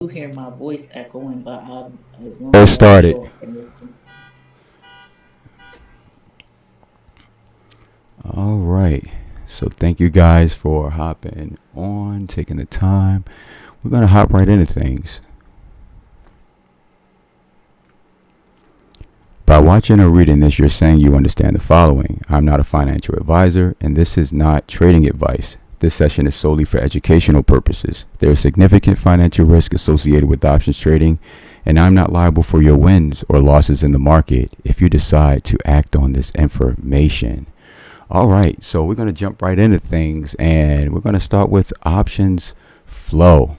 do hear my voice echoing, but as long It as I don't started. show up for anything. All right. So thank you guys for hopping on, taking the time. We're gonna hop right into things. By watching or reading this, you're saying you understand the following. I'm not a financial advisor, and this is not trading advice. This session is solely for educational purposes. There is significant financial risk associated with options trading, and I'm not liable for your wins or losses in the market if you decide to act on this information. All right, so we're going to jump right into things, and we're going to start with options flow.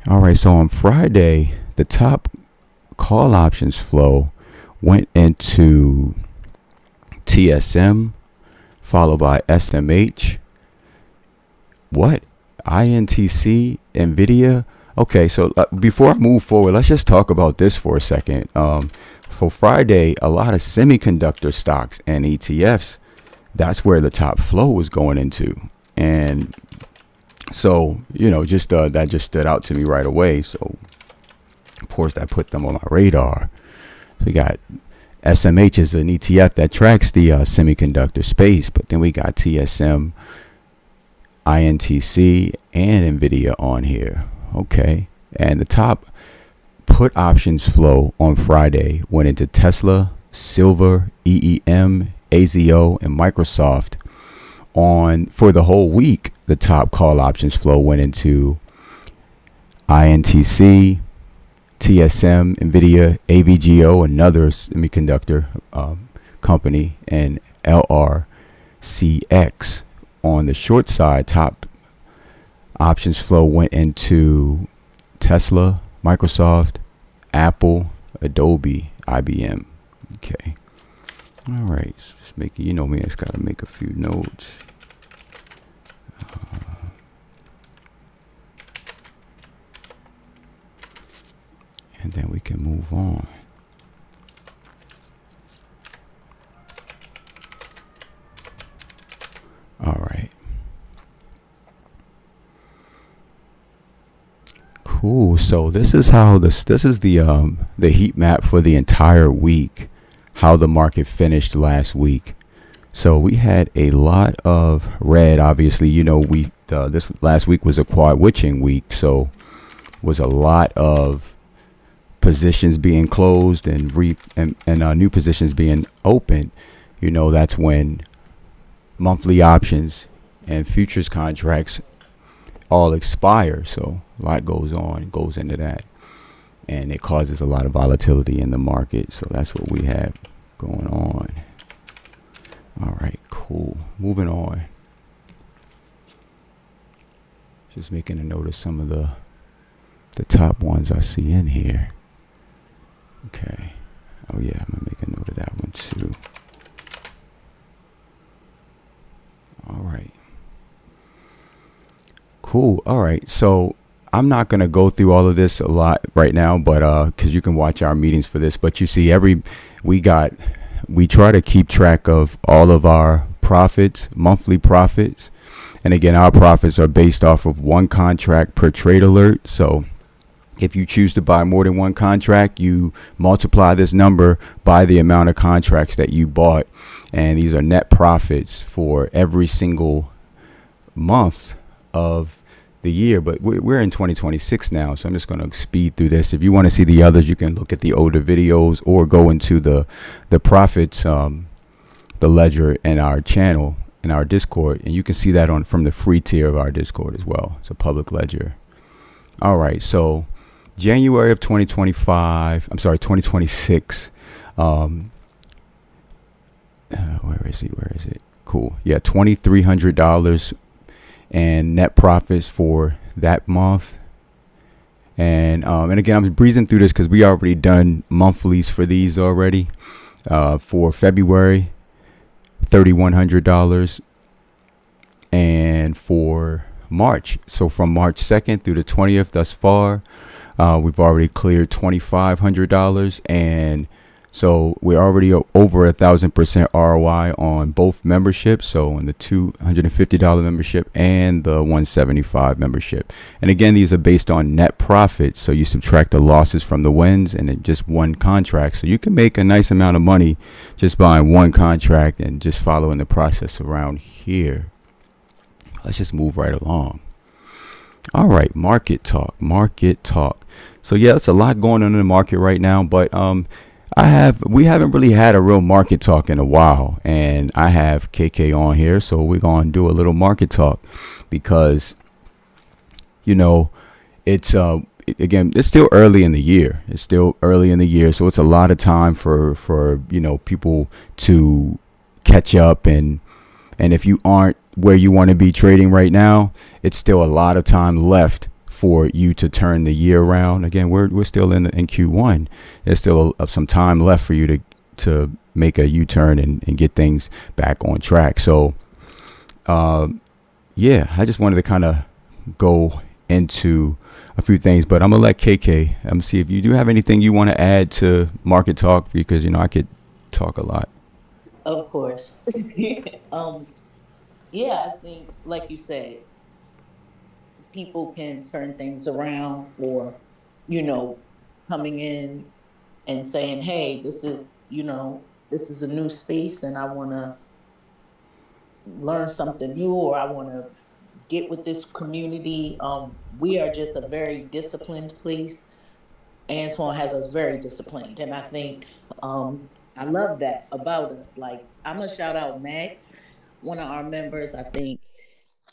All right, so on Friday, the top call options flow went into TSM, followed by SMH. What? INTC, NVIDIA. Okay, so before I move forward, let's just talk about this for a second. For Friday, a lot of semiconductor stocks and ETFs, that's where the top flow was going into. And so, just that just stood out to me right away. So, of course, I put them on my radar. So we got SMH is an ETF that tracks the semiconductor space, but then we got TSM, INTC, and NVIDIA on here. Okay. And the top put options flow on Friday went into Tesla, Silver, EEM, AZO, and Microsoft. For the whole week, the top call options flow went into INTC, TSM, NVIDIA, AVGO, another semiconductor company, and LRCX. On the short side, top options flow went into Tesla, Microsoft, Apple, Adobe, IBM. Okay. All right. So just making, me, I just got to make a few notes. And then we can move on. All right. Cool. So this is how this is the heat map for the entire week, how the market finished last week. So we had a lot of red. Obviously, we this last week was a quad witching week, so was a lot of positions being closed and new positions being opened. That's when monthly options and futures contracts all expire. So a lot goes into that, and it causes a lot of volatility in the market. So that's what we have going on. All right, cool. Moving on. Just making a note of some of the top ones I see in here. Okay. Oh yeah, I'm gonna make a note of that one too. All right. Cool. All right. So I'm not gonna go through all of this a lot right now, but because you can watch our meetings for this. But you see, we try to keep track of all of our profits, monthly profits, and again, our profits are based off of one contract per trade alert. So if you choose to buy more than one contract, you multiply this number by the amount of contracts that you bought. And these are net profits for every single month of the year. But we're in 2026 now, so I'm just going to speed through this. If you want to see the others, you can look at the older videos or go into the profits, the ledger in our channel, in our Discord. And you can see that from the free tier of our Discord as well. It's a public ledger. All right, so January of 2026. Where is it? Cool. Yeah, $2,300 and net profits for that month. And again, I'm breezing through this because we already done monthlies for these already. For February, $3,100, and for March. So from March 2nd through the 20th thus far, we've already cleared $2,500, and So we're already over 1,000% ROI on both memberships. So on the $250 membership and the $175 membership. And again, these are based on net profit. So you subtract the losses from the wins and then just one contract. So you can make a nice amount of money just buying one contract and just following the process around here. Let's just move right along. All right, market talk. So yeah, it's a lot going on in the market right now, but we haven't really had a real market talk in a while, and I have KK on here, so we're going to do a little market talk because, it's again, it's still early in the year. So it's a lot of time for people to catch up, and if you aren't where you want to be trading right now, it's still a lot of time left for you to turn the year around. Again, we're still in Q1. There's still some time left for you to make a U-turn and get things back on track. So, yeah, I just wanted to kind of go into a few things, but I'm gonna let KK see if you do have anything you want to add to market talk, because I could talk a lot. Of course. um, yeah, I think, like you said, people can turn things around, or, you know, coming in and saying, hey, this is a new space and I want to learn something new, or I want to get with this community. We are just a very disciplined place. Antoine has us very disciplined. And I think I love that about us. Like, I'm going to shout out Max, one of our members. I think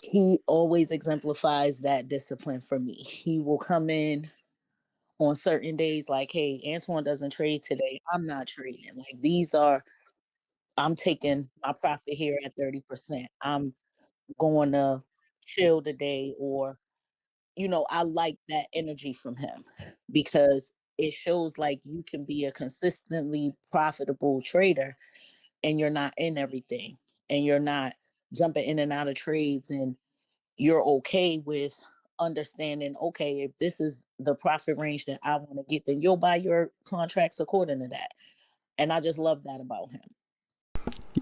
he always exemplifies that discipline for me. He will come in on certain days like, hey, Antoine doesn't trade today. I'm not trading. Like, I'm taking my profit here at 30%. I'm going to chill today, or, I like that energy from him, because it shows like you can be a consistently profitable trader and you're not in everything, and you're not jumping in and out of trades, and you're okay with understanding, okay, if this is the profit range that I want to get, then you'll buy your contracts according to that. And I just love that about him.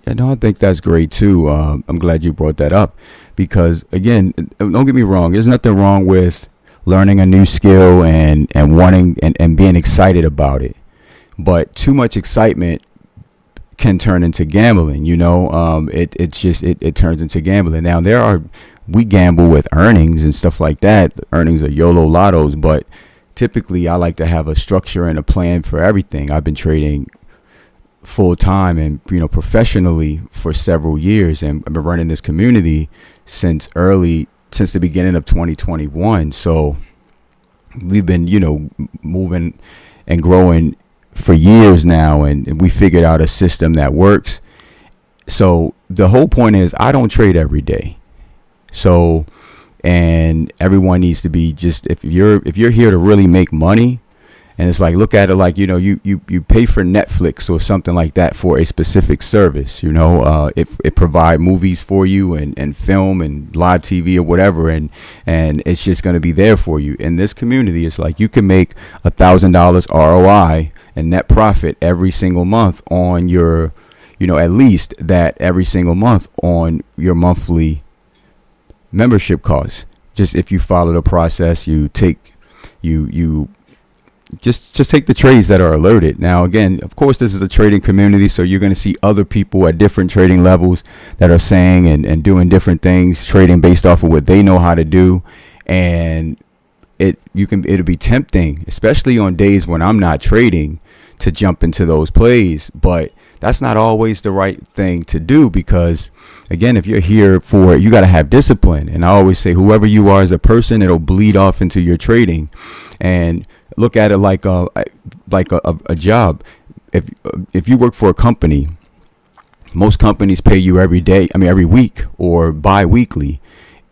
Yeah, no, I think that's great too. I'm glad you brought that up because, again, don't get me wrong. There's nothing wrong with learning a new skill and wanting and being excited about it. But too much excitement can turn into gambling. It turns into gambling. Now, we gamble with earnings and stuff like that. The earnings are YOLO lottos, but typically I like to have a structure and a plan for everything. I've been trading full time and professionally for several years, and I've been running this community since the beginning of 2021. So we've been moving and growing for years now, and we figured out a system that works. So the whole point is, I don't trade every day. So, and everyone needs to be, just if you're here to really make money. And it's like, look at it like, you pay for Netflix or something like that for a specific service. It provide movies for you and film and live TV or whatever. And it's just going to be there for you. In this community, it's like you can make $1,000 ROI and net profit every single month on your, at least that every single month on your monthly membership costs. Just if you follow the process, you just take the trades that are alerted. Now, again, of course, this is a trading community, so you're going to see other people at different trading levels that are saying and doing different things, trading based off of what they know how to do. And it'll be tempting, especially on days when I'm not trading, to jump into those plays. But that's not always the right thing to do, because, again, if you're here for it, you got to have discipline. And I always say, whoever you are as a person, it'll bleed off into your trading. And look at it like a job. If you work for a company, most companies pay you every week or bi-weekly.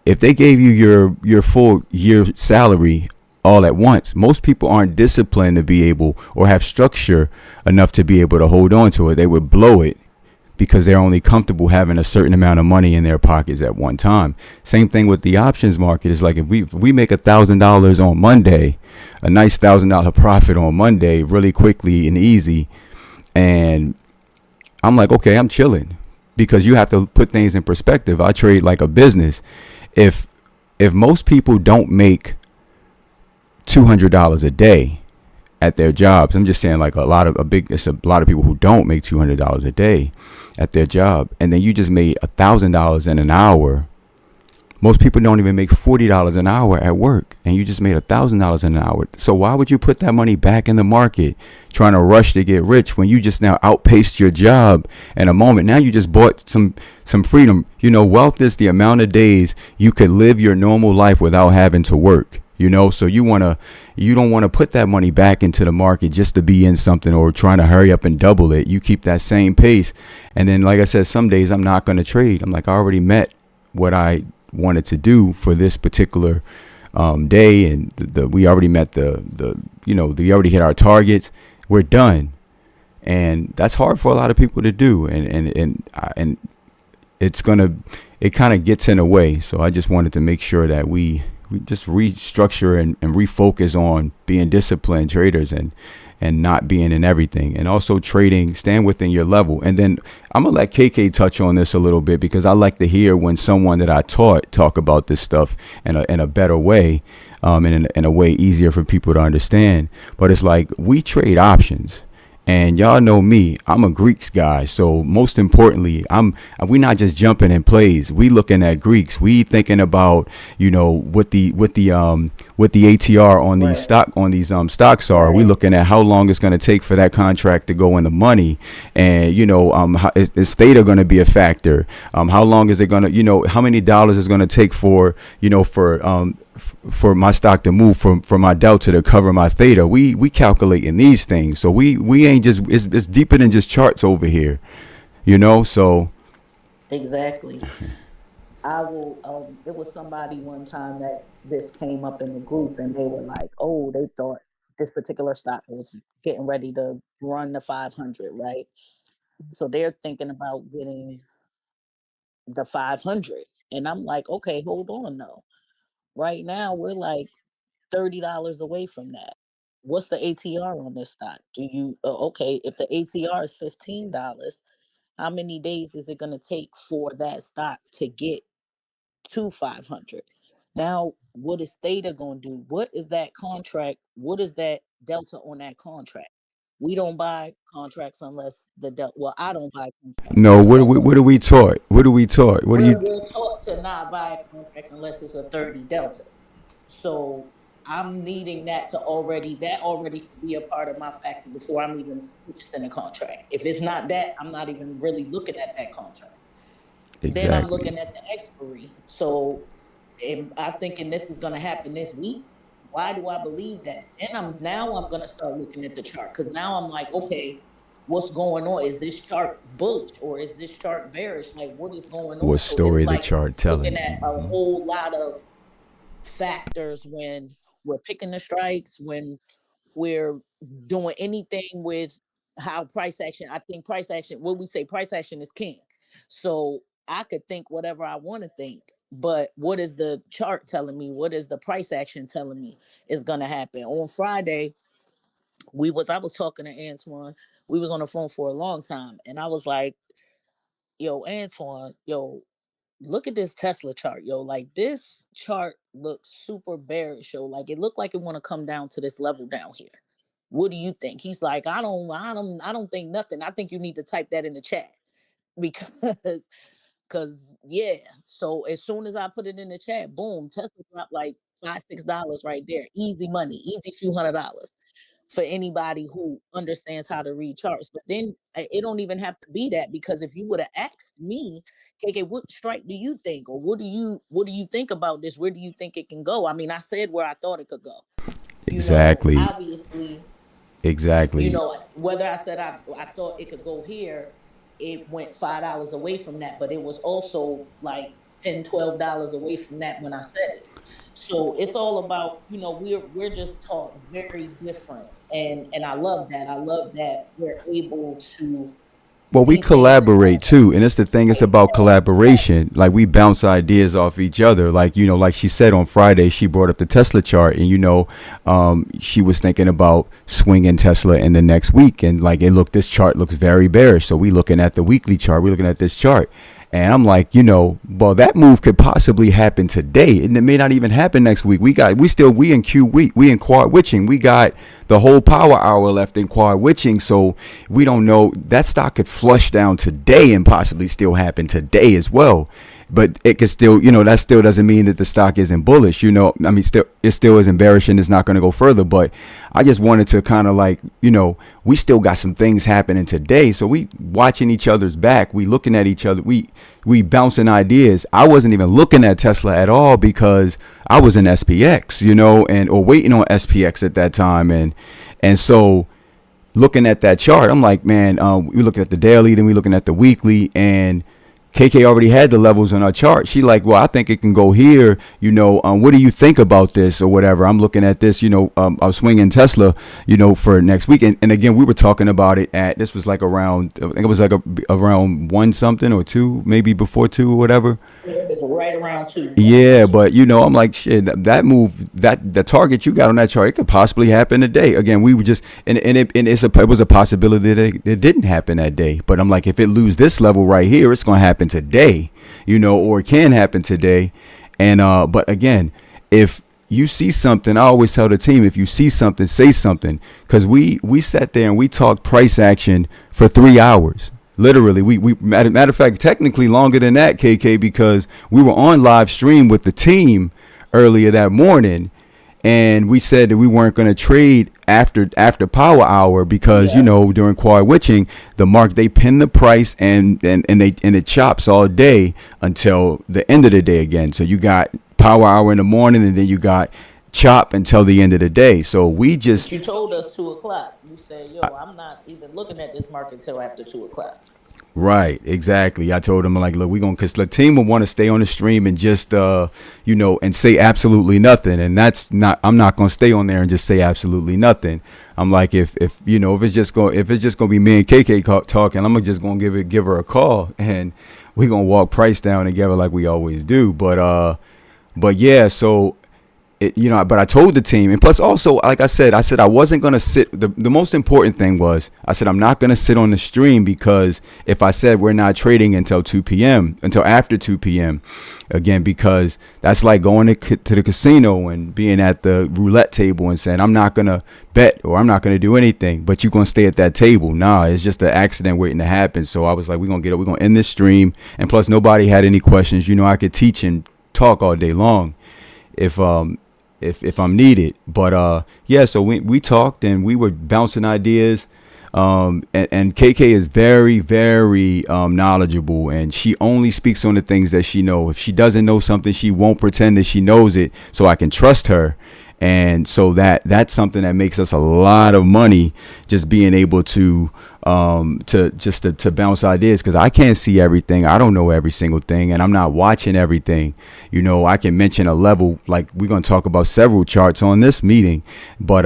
If they gave you your full year salary all at once, most people aren't disciplined to be able, or have structure enough to be able to hold on to it. They would blow it because they're only comfortable having a certain amount of money in their pockets at one time. Same thing with the options market. It's like, if we make $1,000 on Monday, a nice $1,000 profit on Monday really quickly and easy, And I'm like, okay, I'm chilling because you have to put things in perspective. I trade like a business. If if most people don't make $200 a day at their jobs, I'm just saying like it's a lot of people who don't make $200 a day at their job, and then you just made $1,000 in an hour. Most people don't even make $40 an hour at work, and you just made $1,000 in an hour. So why would you put that money back in the market, trying to rush to get rich when you just now outpaced your job in a moment? Now you just bought some freedom. You know, wealth is the amount of days you could live your normal life without having to work. You know, so you don't want to put that money back into the market just to be in something or trying to hurry up and double it. You keep that same pace, and then like I said, some days I'm not going to trade. I'm like, I already met what I wanted to do for this particular day, and we already met we already hit our targets. We're done, and that's hard for a lot of people to do, and it kind of gets in a way. So I just wanted to make sure that we just restructure and refocus on being disciplined traders and not being in everything, and also trading, stand within your level. And then I'm gonna let KK touch on this a little bit because I like to hear when someone that I taught talk about this stuff in a better way, in a way easier for people to understand. But it's like we trade options. And y'all know me, I'm a Greeks guy. So most importantly, we not just jumping in plays. We looking at Greeks. We thinking about, what the ATR on these Right, stocks are. We looking at how long it's going to take for that contract to go in the money, and is theta going to be a factor? How long is it going to, how many dollars is going to take for, for my stock to move from my delta to cover my theta? We calculating these things, so we ain't just, it's deeper than just charts over here, so exactly. I will, it was somebody one time that this came up in the group and they were like, oh, they thought this particular stock was getting ready to run the 500, right? So they're thinking about getting the 500. And I'm like, okay, hold on though. Right now, we're like $30 away from that. What's the ATR on this stock? Okay, if the ATR is $15, how many days is it going to take for that stock to get to 500? Now, what is Theta going to do? What is that contract? What is that delta on that contract? We don't buy contracts unless the delta. Well, I don't buy contracts no, unless that delta. what are we taught? What are we taught? What do you? We're taught to not buy a contract unless it's a 30 delta. So I'm needing that already should be a part of my factor before I'm even purchasing a contract. If it's not that, I'm not even really looking at that contract. Then I'm Exactly. looking at the expiry. So if I'm thinking this is going to happen this week, why do I believe that? Then I'm going to start looking at the chart because now I'm like, okay, what's going on? Is this chart bullish or is this chart bearish? Like, what is going What on? So it's story the like chart looking telling? at a whole lot of factors when we're picking the strikes, when we're doing anything with how price action. I think price action, what we say, price action is king. So I could think whatever I want to think, but what is the chart telling me? What is the price action telling me is going to happen? On Friday, I was talking to Antoine. We was on the phone for a long time, and I was like, "Yo, Antoine, yo, look at this Tesla chart, yo. Like this chart looks super bearish, yo. Like it looked like it want to come down to this level down here. What do you think?" He's like, I don't think nothing. I think you need to type that in the chat because, yeah. So as soon as I put it in the chat, boom, Tesla dropped like $5, $6 right there. Easy money, easy few $100s for anybody who understands how to read charts. But then it don't even have to be that because if you would have asked me, KK, what strike do you think, or what do you think about this? Where do you think it can go? I mean, I said where I thought it could go. Exactly. Obviously, Exactly. whether I said I thought it could go here, it went $5 away from that, but it was also like $10, $12 away from that when I said it. So it's all about, we're just taught very different. And I love that. I love that we're able to Well, we see things in collaborate real too, time. and it's the thing. It's about Right. collaboration. Like we bounce ideas off each other. Like like she said on Friday, she brought up the Tesla chart, and she was thinking about swinging Tesla in the next week, and like this chart looks very bearish. So we looking at the weekly chart. We're looking at this chart, and I'm like, well, that move could possibly happen today, and it may not even happen next week. We in Q week, we in quad witching. We got the whole power hour left in quad witching, so we don't know, that stock could flush down today and possibly still happen today as well. But it could still, that still doesn't mean that the stock isn't bullish. I mean, still, it still isn't bearish and it's not going to go further. But I just wanted to kind of like, we still got some things happening today. So we watching each other's back. We looking at each other. We bouncing ideas. I wasn't even looking at Tesla at all because I was in SPX, or waiting on SPX at that time. And so looking at that chart, I'm like, man, we looking at the daily, then we looking at the weekly, and KK already had the levels on our chart. She like, well, I think it can go here. What do you think about this or whatever? I'm looking at this, I was swinging Tesla, for next week. And again, we were talking about it this was like around, I think it was like around 1 something or 2, maybe before 2 or whatever. It was right around two, right around Yeah, two. but I'm like, shit, that move, that the target you got on that chart, it could possibly happen today. Again, we were just, it was a possibility that it didn't happen that day. But I'm like, if it lose this level right here, it's going to happen today, or it can happen today. And, but again, if you see something, I always tell the team, if you see something, say something. Cause we sat there and we talked price action for 3 hours. Literally, we matter of fact, technically longer than that, KK, because we were on live stream with the team earlier that morning, and we said that we weren't going to trade after power hour because Yeah. during quad witching, they pin the price and it chops all day until the end of the day again. So you got power hour in the morning, and then you got chop until the end of the day. So we But just you told us 2 o'clock. You said, yo, I'm not even looking at this market till after 2 o'clock. Right, exactly. I told him like, look, because the team will want to stay on the stream and just, and say absolutely nothing. And I'm not going to stay on there and just say absolutely nothing. I'm like, if it's just going to be me and KK talking, I'm just going to give her a call, and we're going to walk price down together like we always do. But yeah, so but I told the team, and plus also, like I said I wasn't going to sit. The most important thing was, I said, I'm not going to sit on the stream, because if I said we're not trading until after 2 p.m. again, because that's like going to the casino and being at the roulette table and saying, I'm not going to bet or I'm not going to do anything, but you're going to stay at that table. Nah, it's just an accident waiting to happen. So I was like, we're going to get up, we're going to end this stream. And plus nobody had any questions. I could teach and talk all day long if I'm needed. But yeah, so we talked and we were bouncing ideas. And KK is very, very knowledgeable, and she only speaks on the things that she knows. If she doesn't know something, she won't pretend that she knows it, so I can trust her. And so that's something that makes us a lot of money, just being able to bounce ideas, because I can't see everything. I don't know every single thing, and I'm not watching everything. I can mention a level, like we're going to talk about several charts on this meeting, but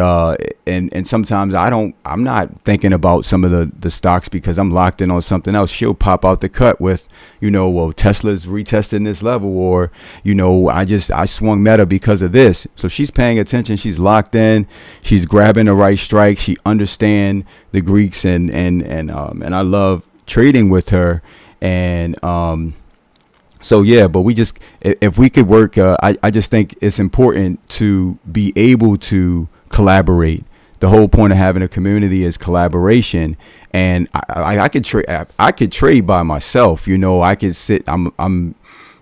and sometimes I'm not thinking about some of the stocks because I'm locked in on something else. She'll pop out the cut with, well, Tesla's retesting this level, or I swung Meta because of this. So she's paying attention, she's locked in, she's grabbing the right strike, she understands the Greeks, and I love trading with her. And so yeah, but if we could work, I just think it's important to be able to collaborate. The whole point of having a community is collaboration. And I could trade by myself. I could sit, I'm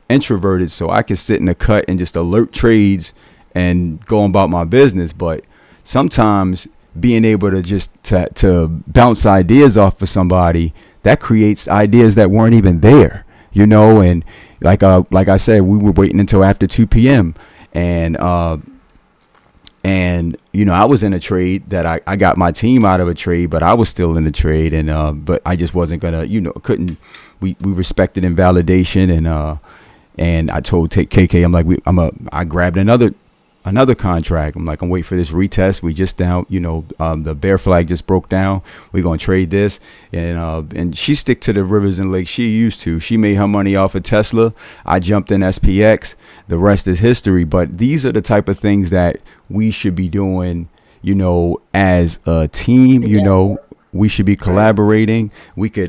introverted, so I could sit in the cut and just alert trades and go about my business. But sometimes being able to just to bounce ideas off of somebody, that creates ideas that weren't even there, and like I said, we were waiting until after 2 p.m. and I was in a trade that I got my team out of a trade, but I was still in the trade, and but I just wasn't gonna, couldn't. We respected invalidation, and I told KK, I'm like, I grabbed another another contract. I'm like, I'm waiting for this retest. We just down, the bear flag just broke down. We're gonna trade this, and she stick to the rivers and lakes she used to. She made her money off of Tesla. I jumped in SPX. The rest is history. But these are the type of things that we should be doing, as a team. We should be collaborating. We could,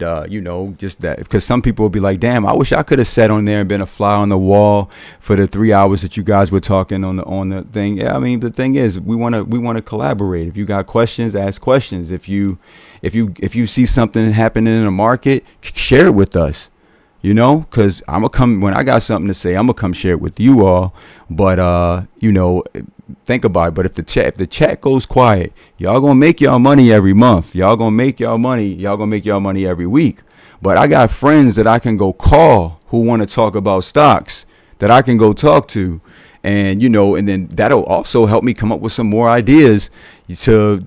just that, because some people will be like, damn, I wish I could have sat on there and been a fly on the wall for the 3 hours that you guys were talking on the thing. Yeah, I mean, the thing is, we want to collaborate. If you got questions, ask questions. If you see something happening in the market, share it with us. Because I'm gonna come when I got something to say. I'm gonna come share it with you all. But think about it. But if the chat goes quiet, y'all gonna make y'all money every month. Y'all gonna make y'all money every week. But I got friends that I can go call who want to talk about stocks that I can go talk to. And, and then that'll also help me come up with some more ideas to,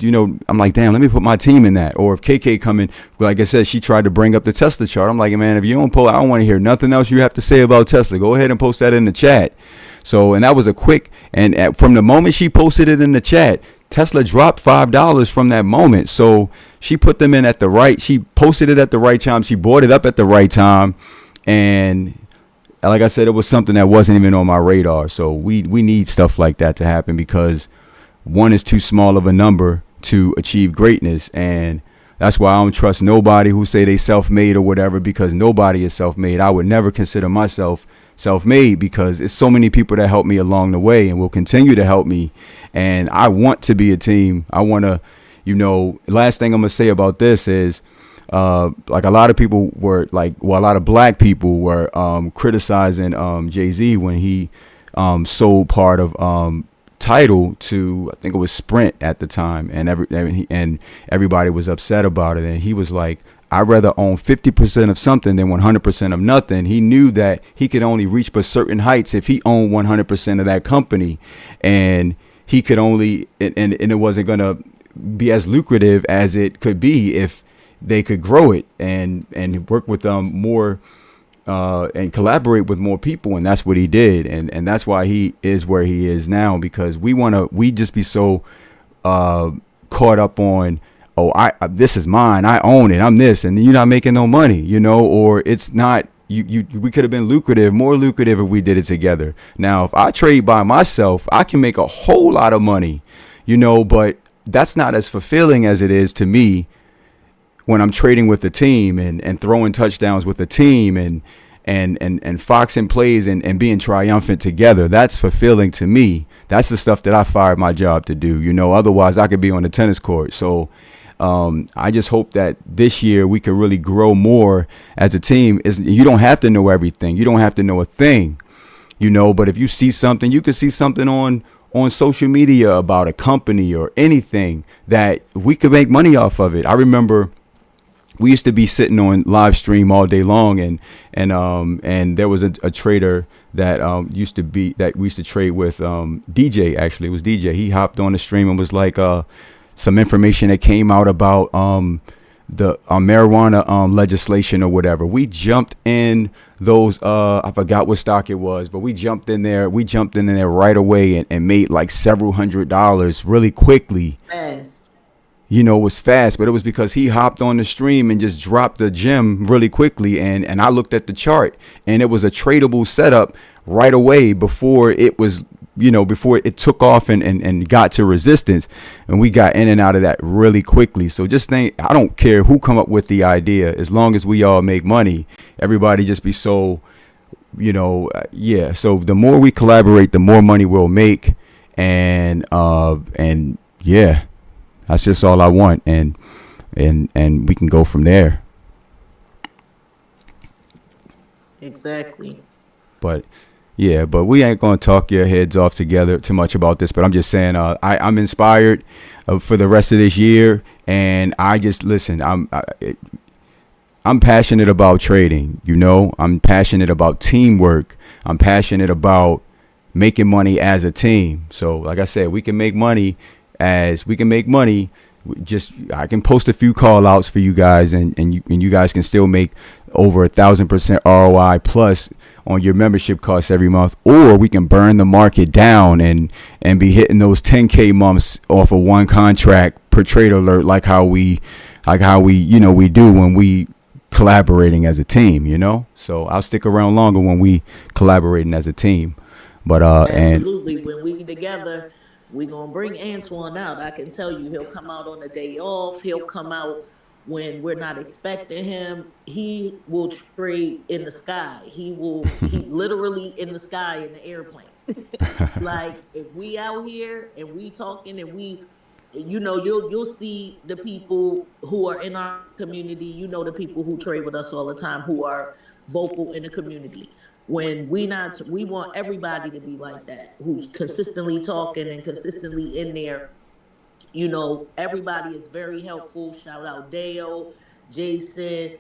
I'm like, damn, let me put my team in that. Or if KK come in, like I said, she tried to bring up the Tesla chart. I'm like, man, if you don't I don't want to hear nothing else you have to say about Tesla. Go ahead and post that in the chat. So, and that was a quick, and from the moment she posted it in the chat, Tesla dropped $5 from that moment. So she put them in she posted it at the right time. She brought it up at the right time. And like I said, it was something that wasn't even on my radar. So we need stuff like that to happen, because one is too small of a number to achieve greatness. And that's why I don't trust nobody who say they self-made or whatever, because nobody is self-made. I would never consider myself self-made, because it's so many people that helped me along the way and will continue to help me. And I want to be a team. I want to, last thing I'm going to say about this is, like a lot of people were a lot of black people were criticizing Jay-Z when he sold part of Tidal to, I think it was Sprint at the time, and everybody was upset about it. And he was like, I'd rather own 50% of something than 100% of nothing. He knew that he could only reach but certain heights if he owned 100% of that company, and he could only and it wasn't going to be as lucrative as it could be if they could grow it and work with them more and collaborate with more people. And that's what he did. And that's why he is where he is now, because we just be so caught up on, this is mine, I own it, I'm this, and you're not making no money, or it's not, we could have been more lucrative if we did it together. Now, if I trade by myself, I can make a whole lot of money, but that's not as fulfilling as it is to me when I'm trading with the team and throwing touchdowns with the team and foxing plays and being triumphant together. That's fulfilling to me. That's the stuff that I fired my job to do. Otherwise I could be on the tennis court. So I just hope that this year we could really grow more as a team. You don't have to know everything. You don't have to know a thing, but if you see something, you could see something on social media about a company or anything that we could make money off of it. I remember we used to be sitting on live stream all day long, and there was a trader that we used to trade with, DJ. Actually, it was DJ. He hopped on the stream and was like, some information that came out about the marijuana legislation or whatever. We jumped in those, I forgot what stock it was, but we jumped in there right away and made like several $100s really quickly. It was fast, but it was because he hopped on the stream and just dropped the gem really quickly. And I looked at the chart, and it was a tradable setup right away before it was, before it took off and got to resistance. And we got in and out of that really quickly. So just think, I don't care who come up with the idea, as long as we all make money, everybody just be so, yeah. So the more we collaborate, the more money we'll make. And yeah. That's just all I want, and we can go from there. Exactly. But we ain't gonna talk your heads off together too much about this. But I'm just saying, I'm inspired for the rest of this year, and I just listen. I'm passionate about trading. I'm passionate about teamwork. I'm passionate about making money as a team. So, like I said, we can make money. I can post a few call outs for you guys, and you guys can still make over 1,000% ROI plus on your membership costs every month, or we can burn the market down and be hitting those 10K months off of one contract per trade alert, like how we we do when we collaborating as a team, So I'll stick around longer when we collaborating as a team. But Absolutely. When we together, we gonna bring Antoine out. I can tell you, he'll come out on a day off. He'll come out when we're not expecting him. He will trade in the sky. He literally in the sky in the airplane. Like if we out here and we talking and we, you'll see the people who are in our community. The people who trade with us all the time, who are vocal in the community. When we want everybody to be like that, who's consistently talking and consistently in there. Everybody is very helpful. Shout out Dale, Jason,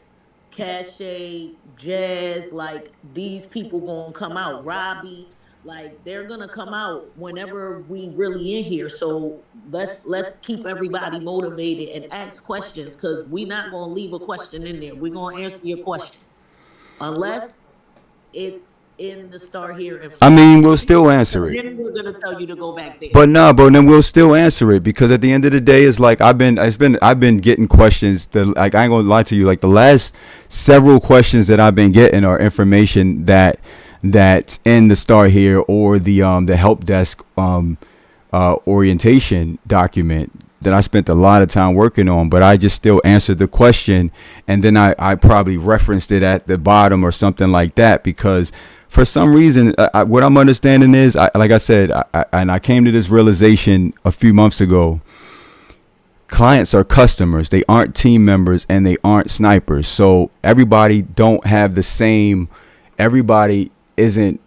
Cache, Jazz. Like these people gonna come out. Robbie, like they're gonna come out whenever we really in here. So let's keep everybody motivated and ask questions, because we not gonna leave a question in there. We're gonna answer your question unless it's in the Start Here and I Flow mean, we'll community. still answer Because it. then we're gonna tell you to go back there. But no, but then we'll still answer it, because at the end of the day, it's like I've been getting questions that, like, I ain't gonna lie to you, like the last several questions that I've been getting are information that's in the Start Here or the help desk orientation document that I spent a lot of time working on, but I just still answered the question, and then I probably referenced it at the bottom or something like that, because for some reason, what I'm understanding is, like I said, I came to this realization a few months ago. Clients are customers. They aren't team members, and they aren't snipers. So everybody don't have the same. Everybody isn't.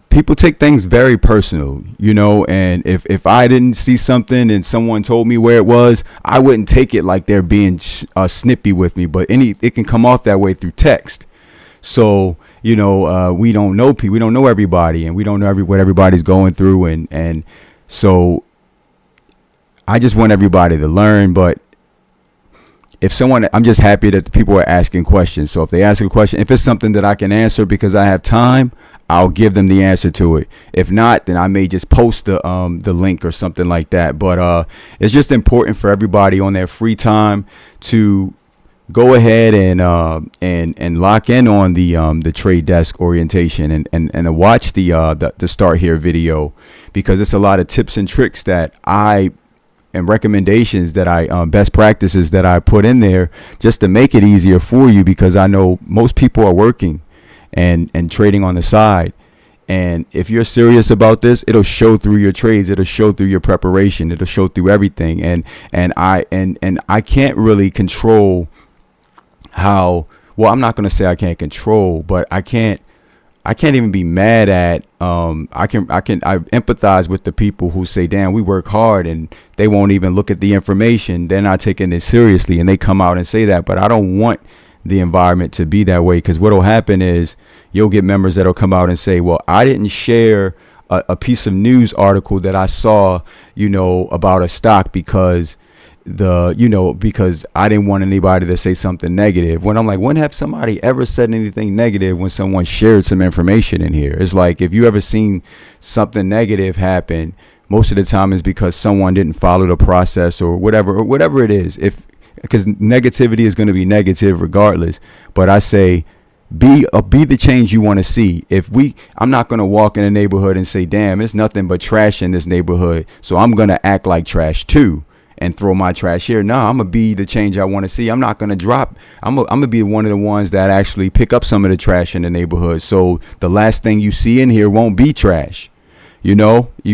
People take things very personal, and if I didn't see something and someone told me where it was, I wouldn't take it like they're being snippy with me. But it can come off that way through text. So we don't know people, we don't know everybody, and we don't know what everybody's going through, and so I just want everybody to learn. But I'm just happy that the people are asking questions. So if they ask a question, if it's something that I can answer because I have time, I'll give them the answer to it. If not, then I may just post the link or something like that. But it's just important for everybody on their free time to go ahead and lock in on the trade desk orientation and watch the Start Here video, because it's a lot of tips and tricks and recommendations that best practices that I put in there just to make it easier for you, because I know most people are working and trading on the side. And if you're serious about this, it'll show through your trades. It'll show through your preparation. It'll show through everything. And I can't really control how. Well, I'm not going to say I can't control, but I can't even be mad at. I empathize with the people who say, "Damn, we work hard," and they won't even look at the information. They're not taking it seriously, and they come out and say that. But I don't want the environment to be that way, because what'll happen is you'll get members that'll come out and say, well, I didn't share a piece of news article that I saw, about a stock because because I didn't want anybody to say something negative. When I'm like, when have somebody ever said anything negative when someone shared some information in here? It's like, if you ever seen something negative happen, most of the time is because someone didn't follow the process or whatever it is. Because negativity is going to be negative regardless. But I say, be the change you want to see. I'm not going to walk in a neighborhood and say, damn, it's nothing but trash in this neighborhood, so I'm going to act like trash too and throw my trash here. No, I'm going to be the change I want to see. I'm not going to drop. I'm going to be one of the ones that actually pick up some of the trash in the neighborhood. So the last thing you see in here won't be trash. You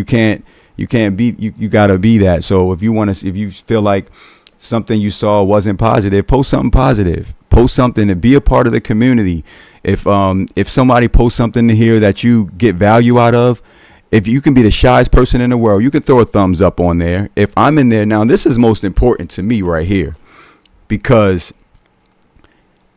can't be, you got to be that. So if you feel like something you saw wasn't positive, post something positive. Post something to be a part of the community. If somebody posts something in here that you get value out of, if you can be the shyest person in the world, you can throw a thumbs up on there. If I'm in there now, this is most important to me right here, because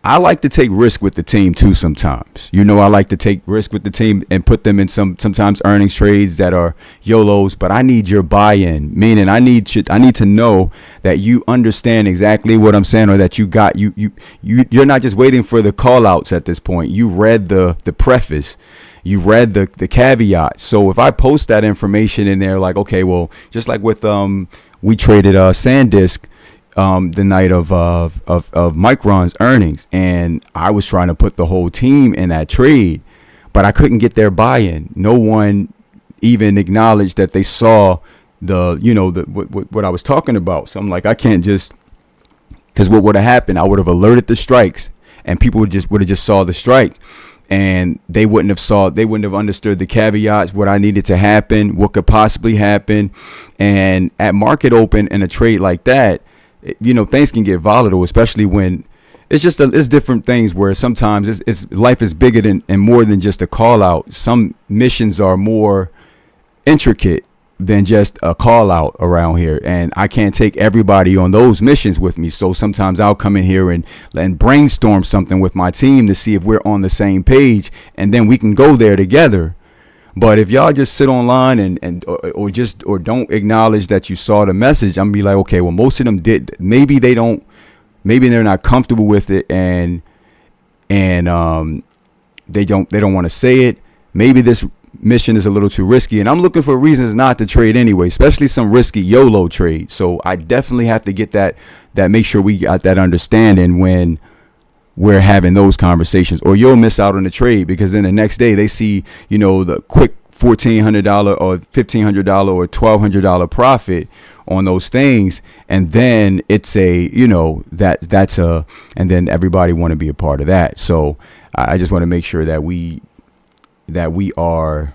I like to take risk with the team too sometimes. I like to take risk with the team and put them in sometimes earnings trades that are YOLOs, but I need your buy-in, meaning I need to know that you understand exactly what I'm saying, or that you're not just waiting for the call outs at this point. You read the preface. You read the caveat. So if I post that information in there, like, okay, well, just like with we traded SanDisk the night of Micron's earnings, and I was trying to put the whole team in that trade, but I couldn't get their buy-in. No one even acknowledged that they saw what I was talking about. So I'm like, I can't just, because what would have happened, I would have alerted the strikes, and people would have just saw the strike, and they wouldn't have understood the caveats, what I needed to happen, what could possibly happen. And at market open in a trade like that, things can get volatile, especially when it's different things where sometimes it's life is bigger than and more than just a call out. Some missions are more intricate than just a call out around here, and I can't take everybody on those missions with me. So sometimes I'll come in here and brainstorm something with my team to see if we're on the same page, and then we can go there together. But if y'all just sit online or don't acknowledge that you saw the message, I'm gonna be like, okay, well, most of them did. Maybe they're not comfortable with it, and they don't want to say it. Maybe this mission is a little too risky, and I'm looking for reasons not to trade anyway, especially some risky YOLO trades. So I definitely have to get that make sure we got that understanding when we're having those conversations, or you'll miss out on the trade, because then the next day they see, the quick $1,400 or $1,500 or $1,200 profit on those things. And then it's and then everybody want to be a part of that. So I just want to make sure that we are,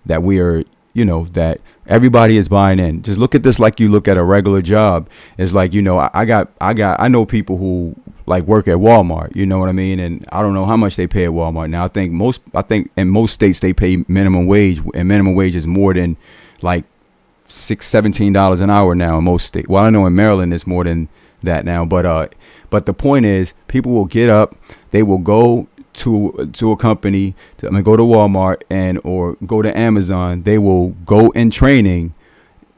that everybody is buying in. Just look at this like you look at a regular job. It's like, I know people who like work at Walmart, you know what I mean? And I don't know how much they pay at Walmart. Now, I think in most states they pay minimum wage, and minimum wage is more than like $17 an hour now in most states. Well, I know in Maryland it's more than that now, but the point is, people will get up, they will go to a company, go to Walmart or go to Amazon. They will go in training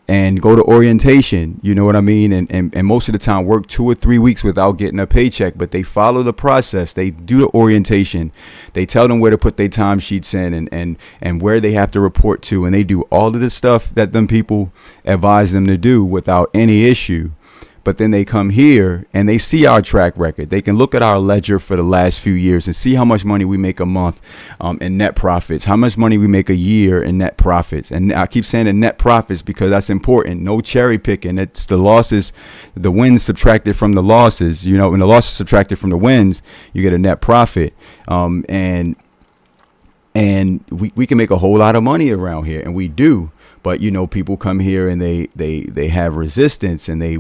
and go to orientation, you know what I mean? And most of the time work 2 or 3 weeks without getting a paycheck, but they follow the process. They do the orientation. They tell them where to put their time sheets in and where they have to report to. And they do all of the stuff that them people advise them to do without any issue. But then they come here and they see our track record. They can look at our ledger for the last few years and see how much money we make a month in net profits, how much money we make a year in net profits. And I keep saying the net profits because that's important. No cherry picking. It's the losses, the wins subtracted from the losses. When the losses subtracted from the wins, you get a net profit. And we can make a whole lot of money around here, and we do. But, people come here and they have resistance, and they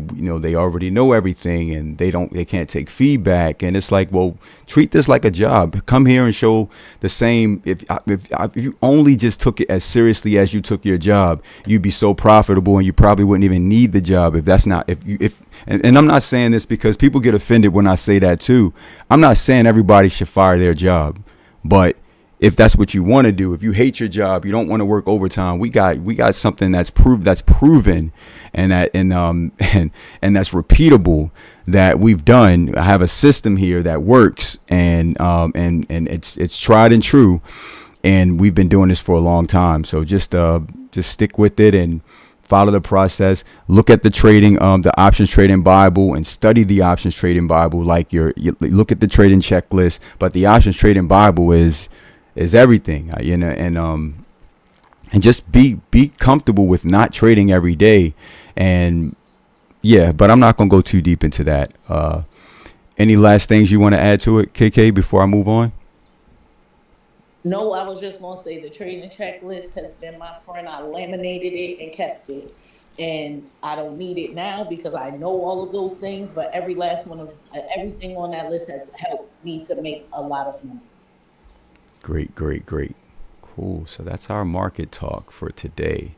already know everything, and they can't take feedback. And it's like, well, treat this like a job. Come here and show the same. If you only just took it as seriously as you took your job, you'd be so profitable, and you probably wouldn't even need the job. And I'm not saying this because people get offended when I say that too. I'm not saying everybody should fire their job, but if that's what you want to do, if you hate your job, you don't want to work overtime, we got something that's proven and that's repeatable that we've done. I have a system here that works, and it's tried and true, and we've been doing this for a long time. So just stick with it and follow the process. Look at the options trading Bible, and study the options trading Bible. Like you look at the trading checklist, but the options trading Bible is everything, and just be comfortable with not trading every day. And yeah, but I'm not going to go too deep into that. Any last things you want to add to it, KK, before I move on? No, I was just going to say the trading checklist has been my friend. I laminated it and kept it. And I don't need it now because I know all of those things, but every last one of everything on that list has helped me to make a lot of money. Great. Cool. So that's our market talk for today.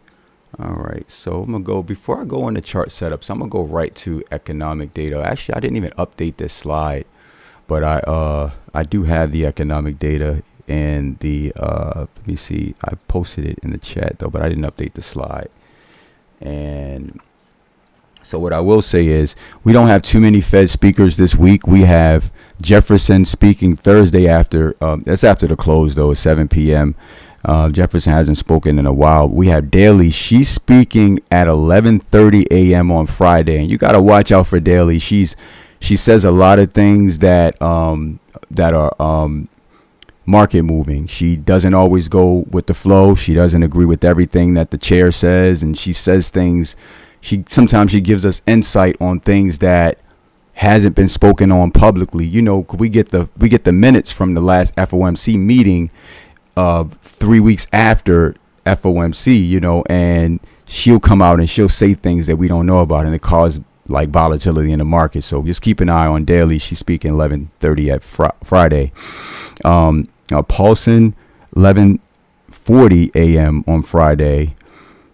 All right. So before I go into chart setups, I'm going to go right to economic data. Actually, I didn't even update this slide. but I do have the economic data and the let me see. I posted it in the chat though, but I didn't update the slide. And so what I will say is we don't have too many Fed speakers this week. We have Jefferson speaking Thursday after that's after the close though, at 7 p.m. Jefferson hasn't spoken in a while. We have Daly. She's speaking at 11:30 a.m. on Friday, and you got to watch out for Daly. She says a lot of things that are market moving. She doesn't always go with the flow. She doesn't agree with everything that the chair says, and she says things. Sometimes she gives us insight on things that hasn't been spoken on publicly. You know, we get the minutes from the last FOMC meeting 3 weeks after FOMC, you know, and she'll come out and she'll say things that we don't know about, and it causes like volatility in the market. So just keep an eye on Daly. She's speaking 11:30 at Friday. Paulson 11:40 a.m. on Friday.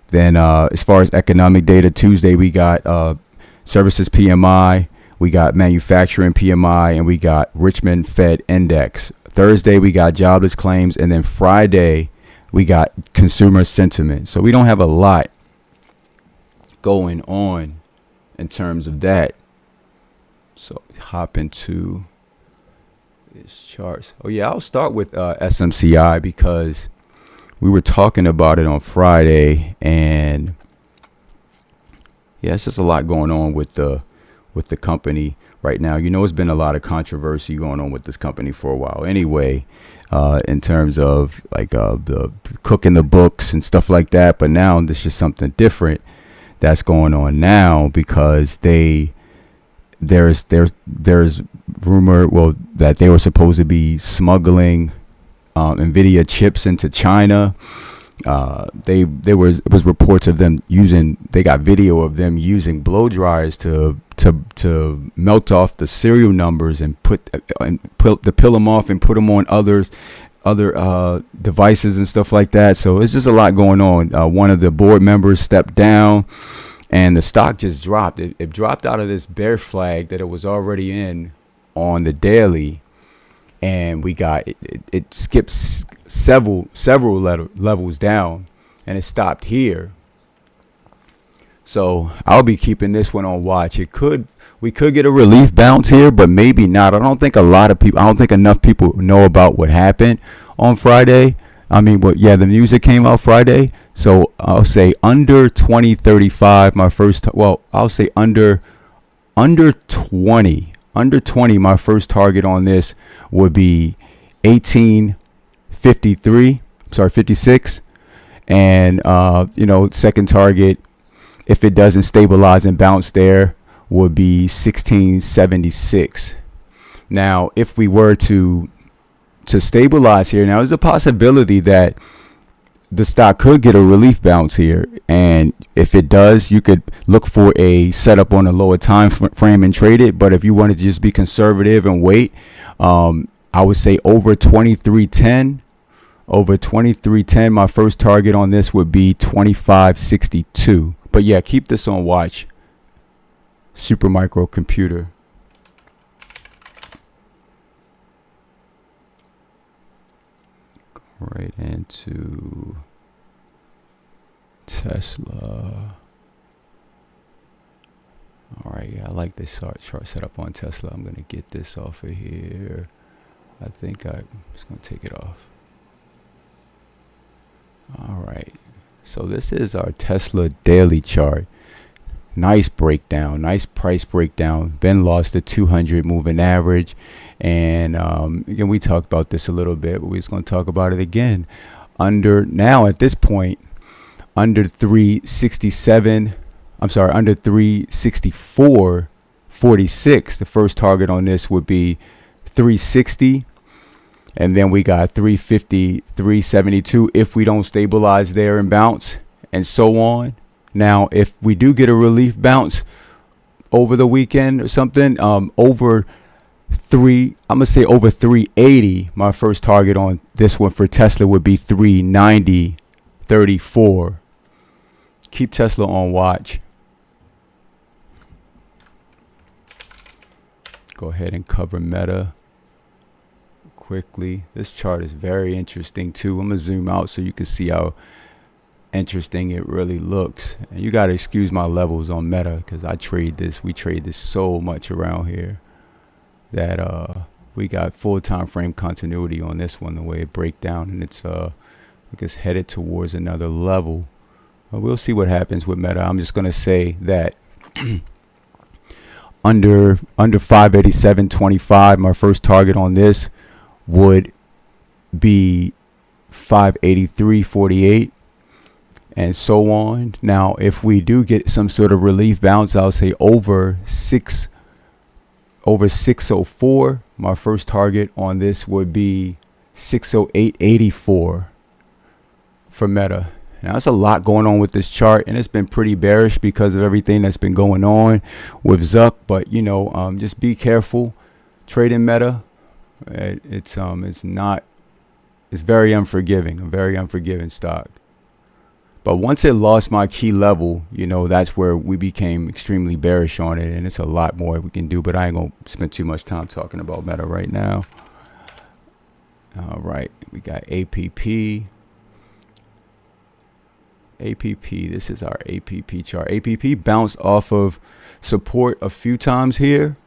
Then as far as economic data, Tuesday we got services PMI, we got manufacturing PMI, and we got Richmond Fed Index. Thursday we got jobless claims, and then Friday we got consumer sentiment. So we don't have a lot going on in terms of that. So hop into these charts. Oh yeah, I'll start with SMCI because we were talking about it on Friday, and yeah, it's just a lot going on with the company right now. You know, it's been a lot of controversy going on with this company for a while anyway, in terms of like the cooking the books and stuff like that. But now there's just something different that's going on now because there's rumor, well, that they were supposed to be smuggling NVIDIA chips into China. It was reports of them they got video of them using blow dryers to melt off the serial numbers and peel them off and put them on other devices and stuff like that. So it's just a lot going on. One of the board members stepped down, and the stock just dropped. It dropped out of this bear flag that it was already in on the daily, and it skips several levels down, and it stopped here. So I'll be keeping this one on watch. We could get a relief bounce here, but maybe not. I don't think enough people know about what happened on Friday. I mean, the news that came out Friday. So I'll say under 2035, I'll say under 20. Under 20, my first target on this would be 56. And, second target, if it doesn't stabilize and bounce there, would be 1676. Now, if we were to stabilize here, now there's a possibility that the stock could get a relief bounce here, and if it does, you could look for a setup on a lower time frame and trade it. But if you wanted to just be conservative and wait, I would say over 2310. Over 2310, my first target on this would be 2562. But yeah, keep this on watch. Supermicro Computer. Right into Tesla. All right, yeah, I like this chart set up on Tesla. I'm gonna get this off of here. I think I'm just gonna take it off. All right, so this is our Tesla daily chart. Nice breakdown, nice price breakdown. Been lost the 200 moving average, and again, we talked about this a little bit, but we're just going to talk about it again. Now at this point, under 367. I'm sorry, under 364.46. The first target on this would be 360. And then we got 350, 372 if we don't stabilize there and bounce, and so on. Now, if we do get a relief bounce over the weekend or something, over 380, my first target on this one for Tesla would be 390.34. Keep Tesla on watch. Go ahead and cover Meta. quickly. This chart is very interesting too. I'm gonna zoom out so you can see how interesting it really looks. And you gotta excuse my levels on Meta because we trade this so much around here that we got full time frame continuity on this one, the way it break down, and it's headed towards another level. We'll see what happens with Meta. I'm just gonna say that under 587.25, my first target on this would be 583.48 and so on. Now if we do get some sort of relief bounce, I'll say over 604, my first target on this would be 608.84 for Meta. Now that's a lot going on with this chart, and it's been pretty bearish because of everything that's been going on with Zuck. But just be careful trading Meta. It's very unforgiving, a very unforgiving stock. But once it lost my key level, that's where we became extremely bearish on it, and it's a lot more we can do. But I ain't gonna spend too much time talking about Meta right now. All right, we got APP. This is our APP chart. APP bounced off of support a few times here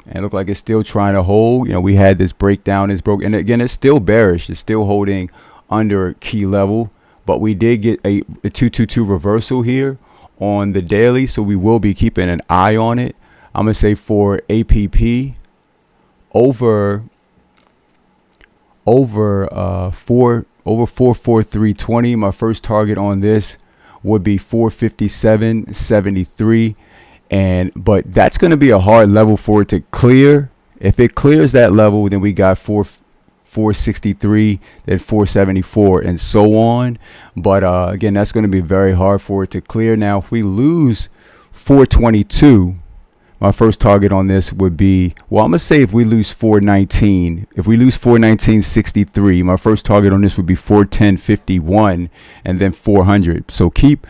and look like it's still trying to hold. We had this breakdown, it's broke, and again it's still bearish, it's still holding under key level, but we did get a 222 reversal here on the daily, so we will be keeping an eye on it. I'm gonna say for APP over 443.20, my first target on this would be 457.73, but that's going to be a hard level for it to clear. If it clears that level, then we got 463, then 474, and so on. But again, that's going to be very hard for it to clear. Now if we lose 422, my first target on this would be, well, I'm going to say if we lose 419, if we lose 419.63, my first target on this would be 410.51 and then 400. So keep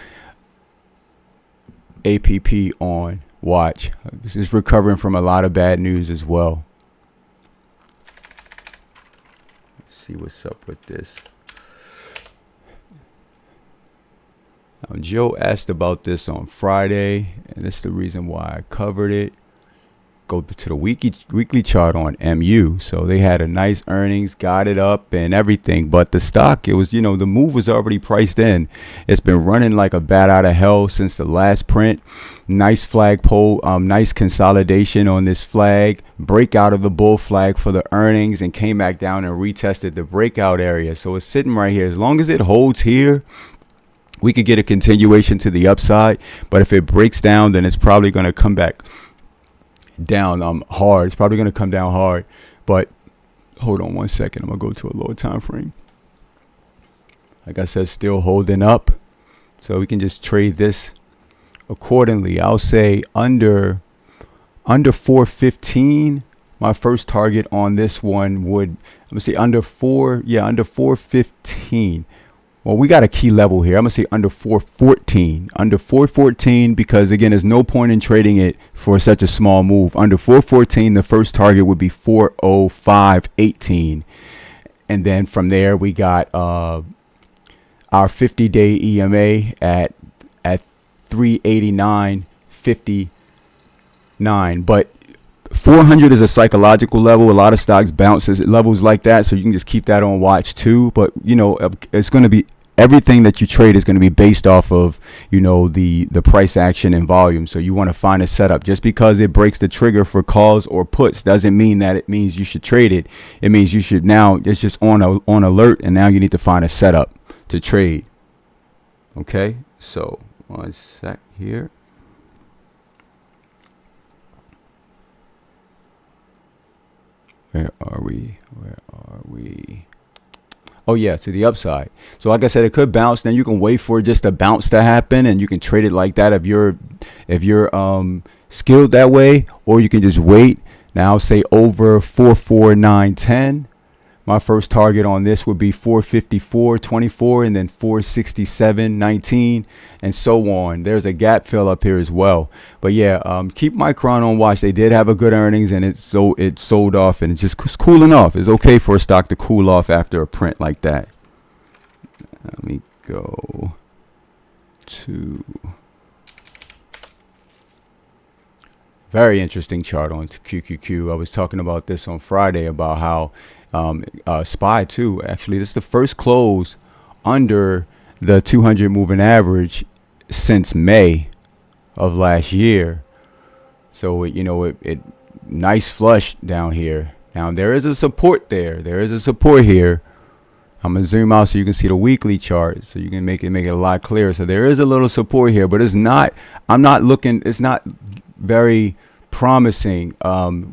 APP on watch. This is recovering from a lot of bad news as well. Let's see what's up with this. Joe asked about this on Friday, and this is the reason why I covered it. Go to the weekly chart on MU. So they had a nice earnings, got it up and everything, but the stock, it was, the move was already priced in. It's been running like a bat out of hell since the last print. Nice flagpole, nice consolidation on this flag, breakout of the bull flag for the earnings, and came back down and retested the breakout area. So it's sitting right here. As long as it holds here, we could get a continuation to the upside, but if it breaks down, then it's probably going to come back down hard. It's probably going to come down hard, but hold on one second. I'm going to go to a lower time frame. Like I said, still holding up, so we can just trade this accordingly. I'll say under 415. My first target on this one would, I'm going to say under 415. Well, we got a key level here. I'm going to say under 414. Under 414, because, again, there's no point in trading it for such a small move. Under 414, the first target would be 405.18. And then from there, we got our 50-day EMA at 389.59. But 400 is a psychological level. A lot of stocks bounces at levels like that, so you can just keep that on watch too. But it's going to be, everything that you trade is going to be based off of the price action and volume. So you want to find a setup. Just because it breaks the trigger for calls or puts doesn't mean that it means you should trade it. It means you should, now it's just on alert, and now you need to find a setup to trade. Okay, so one sec here. Where are we? Oh yeah, to the upside. So like I said, it could bounce. Then you can wait for just a bounce to happen, and you can trade it like that if you're skilled that way, or you can just wait. Now say over 44910. My first target on this would be 454.24 and then 467.19 and so on. There's a gap fill up here as well. But yeah, keep Micron on watch. They did have a good earnings and it sold off and it's just cooling off. It's okay for a stock to cool off after a print like that. Let me go to very interesting chart on QQQ. I was talking about this on Friday about how SPY 2, actually, this is the first close under the 200 moving average since May of last year. So, it nice flush down here. Now, there is a support there. There is a support here. I'm going to zoom out so you can see the weekly chart so you can make it a lot clearer. So there is a little support here, but it's not very promising.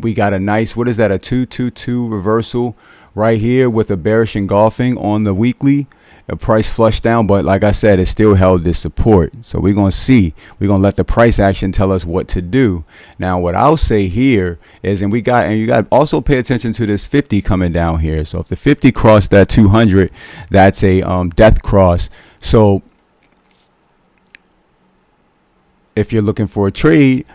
We got a nice, what is that, a 222 reversal right here with a bearish engulfing on the weekly. A price flushed down, but like I said, it still held this support. So we're going to see. We're going to let the price action tell us what to do. Now, what I'll say here is, and you got to also pay attention to this 50 coming down here. So if the 50 crossed that 200, that's a death cross. So if you're looking for a trade,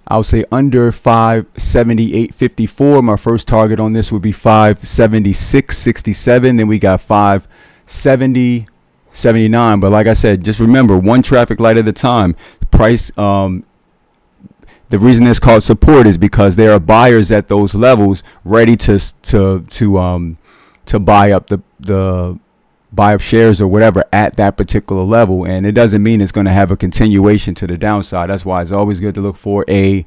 I'll say under 578.54. My first target on this would be 576.67. Then we got 570.79. But like I said, just remember, one traffic light at a time. Price. The reason it's called support is because there are buyers at those levels ready to buy up buy up shares or whatever at that particular level, and it doesn't mean it's going to have a continuation to the downside. That's why it's always good to look for a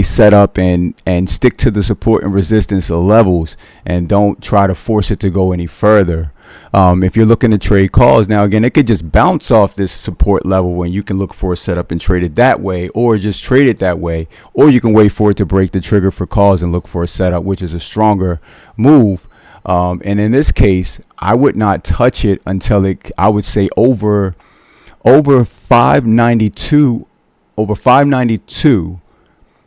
setup and stick to the support and resistance levels, and don't try to force it to go any further. If you're looking to trade calls, now again, it could just bounce off this support level when you can look for a setup and trade it that way, or just trade it that way, or you can wait for it to break the trigger for calls and look for a setup, which is a stronger move. And in this case, I would not touch it until I would say over 592, over 592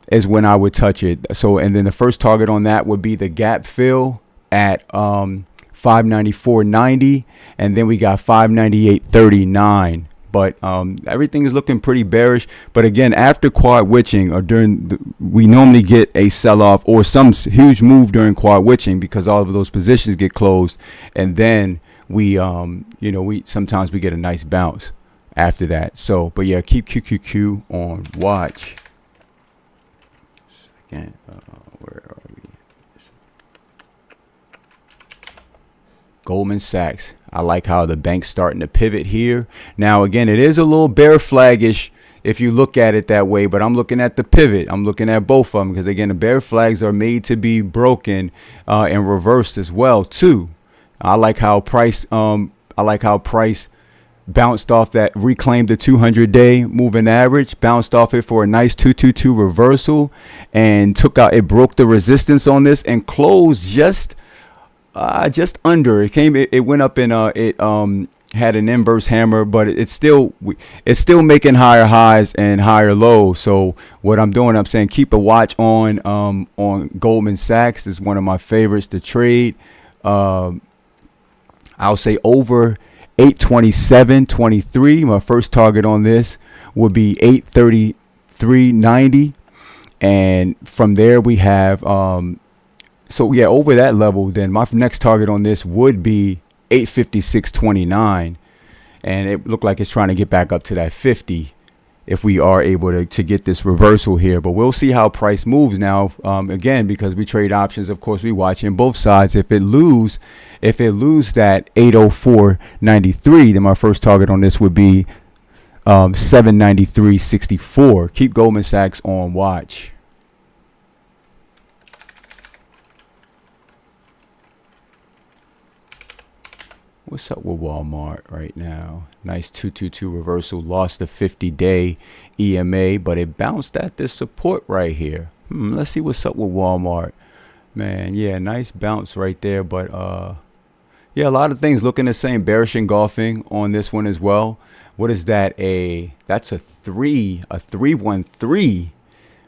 is when I would touch it. So, and then the first target on that would be the gap fill at 594.90, and then we got 598.39. But everything is looking pretty bearish. But again, after quad witching or we normally get a sell-off or some huge move during quad witching because all of those positions get closed, and then we sometimes we get a nice bounce after that. So, but yeah, keep QQQ on watch. Second, where are we? Goldman Sachs. I like how the bank's starting to pivot here. Now, again, it is a little bear flaggish if you look at it that way, but I'm looking at the pivot. I'm looking at both of them because, again, the bear flags are made to be broken and reversed as well, too. I like how price bounced off that, reclaimed the 200-day moving average, bounced off it for a nice 222 reversal, and it broke the resistance on this and closed just under. It went up and it had an inverse hammer, but it's still making higher highs and higher lows. So what I'm doing, I'm saying keep a watch on Goldman Sachs. Is one of my favorites to trade. I'll say over 827.23. My first target on this would be 833.90, and from there we have so yeah, over that level, then my next target on this would be 856.29, and it looked like it's trying to get back up to that 50 if we are able to get this reversal here. But we'll see how price moves now. Again, because we trade options, of course, we watching both sides. If it lose that 804.93, then my first target on this would be 793.64. Keep Goldman Sachs on watch. What's up with Walmart right now? Nice 222 reversal. Lost the 50-day EMA, but it bounced at this support right here. Let's see what's up with Walmart. Man, yeah, nice bounce right there. But yeah, a lot of things looking the same. Bearish engulfing on this one as well. What is that? That's a 313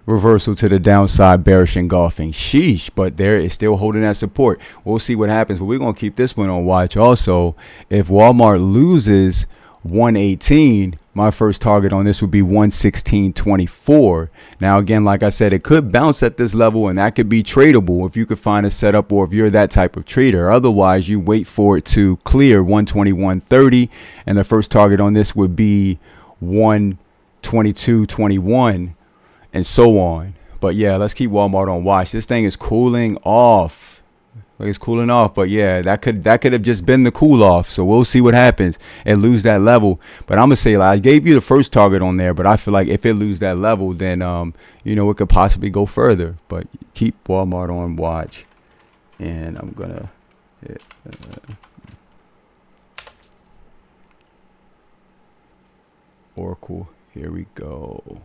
reversal to the downside, bearish engulfing. Sheesh, but there is still holding that support. We'll see what happens, but we're going to keep this one on watch also. If Walmart loses 118, my first target on this would be 116.24. Now, again, like I said, it could bounce at this level, and that could be tradable if you could find a setup or if you're that type of trader. Otherwise, you wait for it to clear 121.30, and the first target on this would be 122.21, and so on. But yeah, let's keep Walmart on watch. This thing is cooling off. Like it's cooling off, but yeah, that could have just been the cool off. So we'll see what happens and lose that level. But I'm gonna say, like, I gave you the first target on there, but I feel like if it lose that level, then it could possibly go further. But keep Walmart on watch, and I'm gonna hit Oracle. Here we go.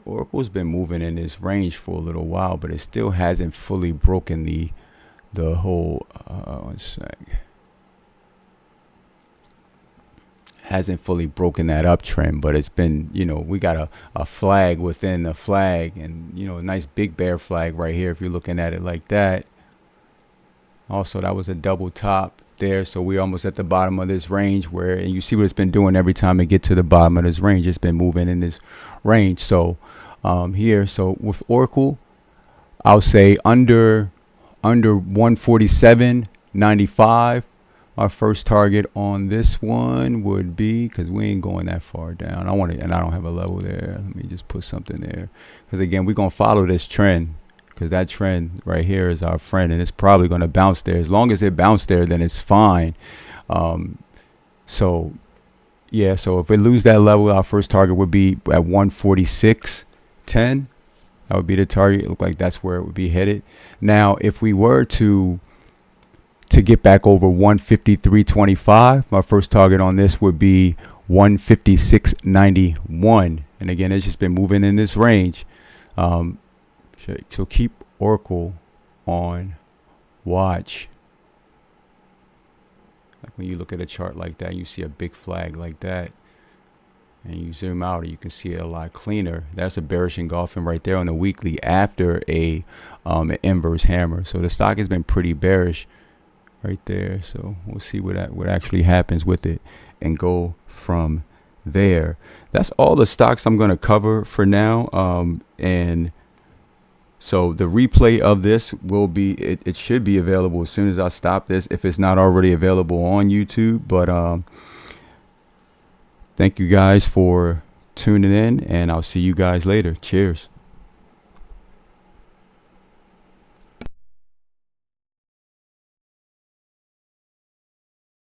Oracle's been moving in this range for a little while, but it still hasn't fully broken the whole one sec. Hasn't fully broken that uptrend, but it's been, we got a flag within a flag, and a nice big bear flag right here if you're looking at it like that. Also, that was a double top there, so we're almost at the bottom of this range, and you see what it's been doing every time it get to the bottom of this range. It's been moving in this range. So here, so with Oracle, I'll say under 147.95. Our first target on this one would be, because we ain't going that far down. And I don't have a level there. Let me just put something there, because again, we're gonna follow this trend, because that trend right here is our friend, and it's probably going to bounce there. As long as it bounced there, then it's fine. So yeah, so if we lose that level, our first target would be at 146.10. That would be the target. It looked like that's where it would be headed. Now, if we were to get back over 153.25, my first target on this would be 156.91. And again, it's just been moving in this range. So keep Oracle on watch. Like when you look at a chart like that, you see a big flag like that, and you zoom out, and you can see it a lot cleaner. That's a bearish engulfing right there on the weekly after an inverse hammer. So the stock has been pretty bearish right there. So we'll see what actually happens with it and go from there. That's all the stocks I'm going to cover for now. And so the replay of this will be, it should be available as soon as I stop this, if it's not already available on YouTube. But thank you guys for tuning in, and I'll see you guys later. Cheers.